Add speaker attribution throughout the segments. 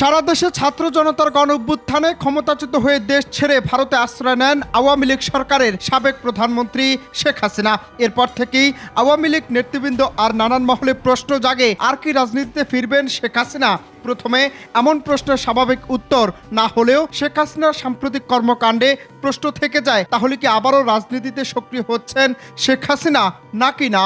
Speaker 1: সারা দেশে ছাত্র জনতার গণ-অভ্যুত্থানে ক্ষমতাচ্যুত হয়ে দেশ ছেড়ে ভারতে আশ্রয় নেন আওয়ামী লীগ সরকারের সাবেক প্রধানমন্ত্রী শেখ হাসিনা। এরপর থেকেই আওয়ামী লীগ নেতৃবৃন্দ আর নানান মহলে প্রশ্ন জাগে, আর কি রাজনীতিতে ফিরবেন শেখ হাসিনা? প্রথমে এমন প্রশ্নের স্বাভাবিক উত্তর না হলেও শেখ হাসিনার সাম্প্রতিক কর্মকাণ্ডে প্রশ্ন থেকে যায়, তাহলে কি আবারও রাজনীতিতে সক্রিয় হচ্ছেন শেখ হাসিনা নাকি না?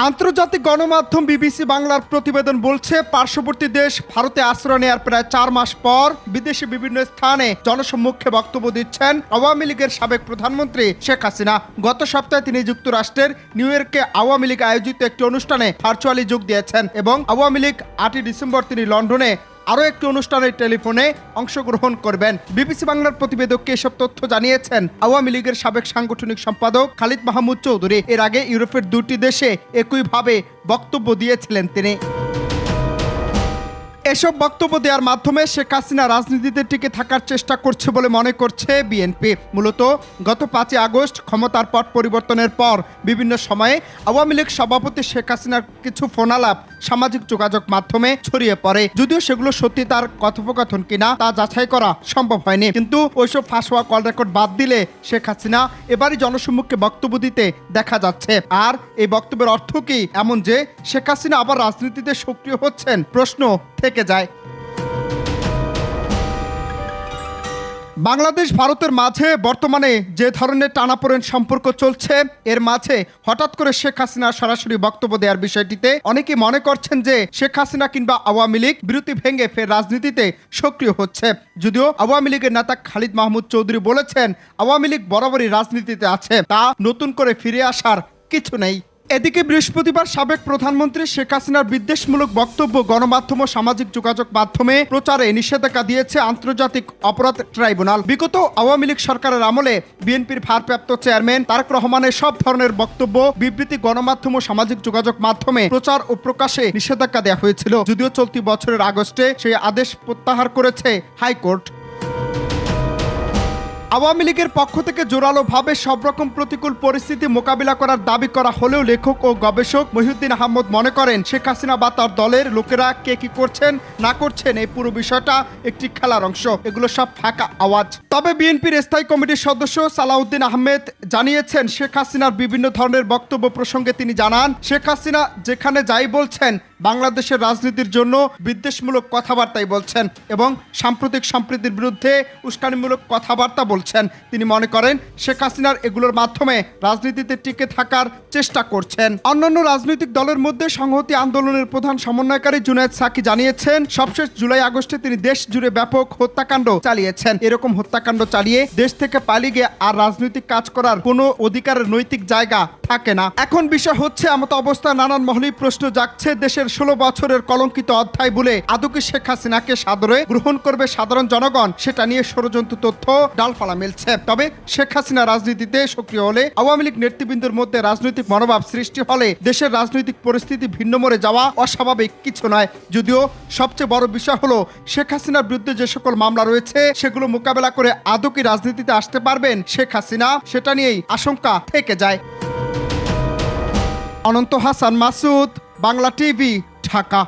Speaker 1: আন্তর্জাতিক গণমাধ্যম বিবিসি বাংলার প্রতিবেদন বলছে, পার্শ্ববর্তী দেশ ভারতে আশ্রয় নেওয়ার প্রায় 4 মাস পর বিদেশে বিভিন্ন স্থানে জনসম্মুখে বক্তব্য দিচ্ছেন আওয়ামী লীগের সাবেক প্রধানমন্ত্রী শেখ হাসিনা। গত সপ্তাহে তিনি যুক্তরাষ্ট্রের নিউ ইয়র্কে আওয়ামী লীগ আয়োজিত একটি অনুষ্ঠানে ভার্চুয়ালি যোগ দিয়েছেন এবং আওয়ামী লীগ 8 ডিসেম্বর তিনি লন্ডনে আরও একটি অনুষ্ঠানের টেলিফোনে অংশগ্রহণ করবেন। বিবিসি বাংলার প্রতিবেদককে এসব তথ্য জানিয়েছেন আওয়ামী লীগের সাবেক সাংগঠনিক সম্পাদক খালিদ মাহমুদ চৌধুরী। এর আগে ইউরোপের 2টি দেশে একইভাবে বক্তব্য দিয়েছিলেন তিনি। এসব বক্তব্য দেওয়ার মাধ্যমে শেখ হাসিনা রাজনীতিতে টিকে থাকার চেষ্টা করছে বলে মনে করছে বিএনপি। মূলত গত 5 আগস্ট ক্ষমতার পট পরিবর্তনের পর বিভিন্ন সময়ে আওয়ামী লীগ সভাপতি শেখ হাসিনার কিছু ফোনালাপ সামাজিক যোগাযোগ মাধ্যমে ছড়িয়ে পড়ে। যদিও সেগুলো সত্যি তার কথোপকথন কিনা তা যাচাই করা সম্ভব হয়নি, কিন্তু ওইসব ফাঁস হওয়া কল রেকর্ড বাদ দিলে শেখ হাসিনা এবারই জনসম্মুখে বক্তব্য দিতে দেখা যাচ্ছে। আর এই বক্তব্যের অর্থ কি এমন যে শেখ হাসিনা আবার রাজনীতিতে সক্রিয় হচ্ছেন? প্রশ্ন থেকে যায়। বাংলাদেশ ভারতের মাঝে বর্তমানে যে ধরনের টানাপোড়েন সম্পর্ক চলছে, এর মাঝে হঠাৎ করে শেখ হাসিনা সরাসরি বক্তব্য দেওয়ার বিষয়টিতে অনেকে মনে করছেন যে শেখ হাসিনা কিংবা আওয়ামী লীগ বিরতি ভেঙে ফের রাজনীতিতে সক্রিয় হচ্ছে। যদিও আওয়ামী লীগের নেতা খালিদ মাহমুদ চৌধুরী বলেছেন, আওয়ামী লীগ বরাবরই রাজনীতিতে আছে, তা নতুন করে ফিরে আসার কিছু নেই। এদিকে বৃহস্পতিবার সাবেক প্রধানমন্ত্রী শেখ হাসিনার বিদ্বেষমূলক বক্তব্য গণমাধ্যম ও সামাজিক যোগাযোগ মাধ্যমে প্রচারে নিষেধাজ্ঞা দিয়েছে আন্তর্জাতিক অপরাধ ট্রাইব্যুনাল। বিগত আওয়ামী লীগ সরকারের আমলে বিএনপির ভারপ্রাপ্ত চেয়ারম্যান তারেক রহমানের সব ধরনের বক্তব্য, বিবৃতি গণমাধ্যম ও সামাজিক যোগাযোগ মাধ্যমে প্রচার ও প্রকাশে নিষেধাজ্ঞা দেওয়া হয়েছিল। যদিও চলতি বছরের আগস্টে সেই আদেশ প্রত্যাহার করেছে হাইকোর্ট। আওয়ামী লীগের পক্ষ থেকে জোরালোভাবে সব রকম প্রতিকূল পরিস্থিতি মোকাবিলা করার দাবি করা হলেও লেখক ও গবেষক মহিউদ্দিন আহমদ মনে করেন, শেখ হাসিনা বা তার দলের লোকেরা কে কি করছেন না করছেন এই পুরো বিষয়টা একটি খেলার অংশ, এগুলো সব ফাঁকা আওয়াজ। তবে বিএনপির স্থায়ী কমিটির সদস্য সালাউদ্দিন আহমেদ জানিয়েছেন, শেখ হাসিনার বিভিন্ন ধরনের বক্তব্য প্রসঙ্গে তিনি জানান, শেখ হাসিনা যেখানে যাই বলছেন বাংলাদেশের রাজনীতির জন্য বিদ্বেষমূলক কথাবার্তাই বলছেন এবং সাম্প্রতিক সম্প্রীতির বিরুদ্ধে উস্কানিমূলক কথাবার্তা বলছেন। তিনি মনে করেন শেখ হাসিনার এগুলোর মাধ্যমে রাজনীতিতে টিকে থাকার চেষ্টা করছেন। অন্যান্য রাজনৈতিক দলের মধ্যে সংহতি আন্দোলনের প্রধান সমন্বয়কারী জুনায়েদ সাকি জানিয়েছেন, সবশেষ জুলাই আগস্টে তিনি দেশ জুড়ে ব্যাপক হত্যাকাণ্ড চালিয়েছেন। এরকম হত্যাকাণ্ড চালিয়ে দেশ থেকে পালিয়ে গিয়ে আর রাজনৈতিক কাজ করার কোনো অধিকারের নৈতিক জায়গা থাকে না। এখন বিষয় হচ্ছে, এমত অবস্থায় নানান মহলেই প্রশ্ন জাগছে, দেশের 16 বছরের কলঙ্কিত অধ্যায় বলে আদৌ কি শেখ হাসিনাকে সাদরে গ্রহণ করবে সাধারণ জনগণ? সেটা নিয়ে ষড়যন্ত্র তথ্য ডালপালা মিলছে। তবে শেখ হাসিনা রাজনীতিতে সক্রিয় হলে, আওয়ামী লীগ নেতৃবৃন্দের মধ্যে রাজনৈতিক মনোভাব সৃষ্টি হলে দেশের রাজনৈতিক পরিস্থিতি ভিন্ন মোড়ে যাওয়া অস্বাভাবিক কিছু নয়। যদিও সবচেয়ে বড় বিষয় হলো, শেখ হাসিনার বিরুদ্ধে যে সকল মামলা রয়েছে সেগুলো মোকাবেলা করে আদৌ কি রাজনীতিতে আসতে পারবেন শেখ হাসিনা, সেটা নিয়েই আশঙ্কা থেকে যায়। অনন্ত হাসান মাসুদ, বাংলা টিভি, ঢাকা।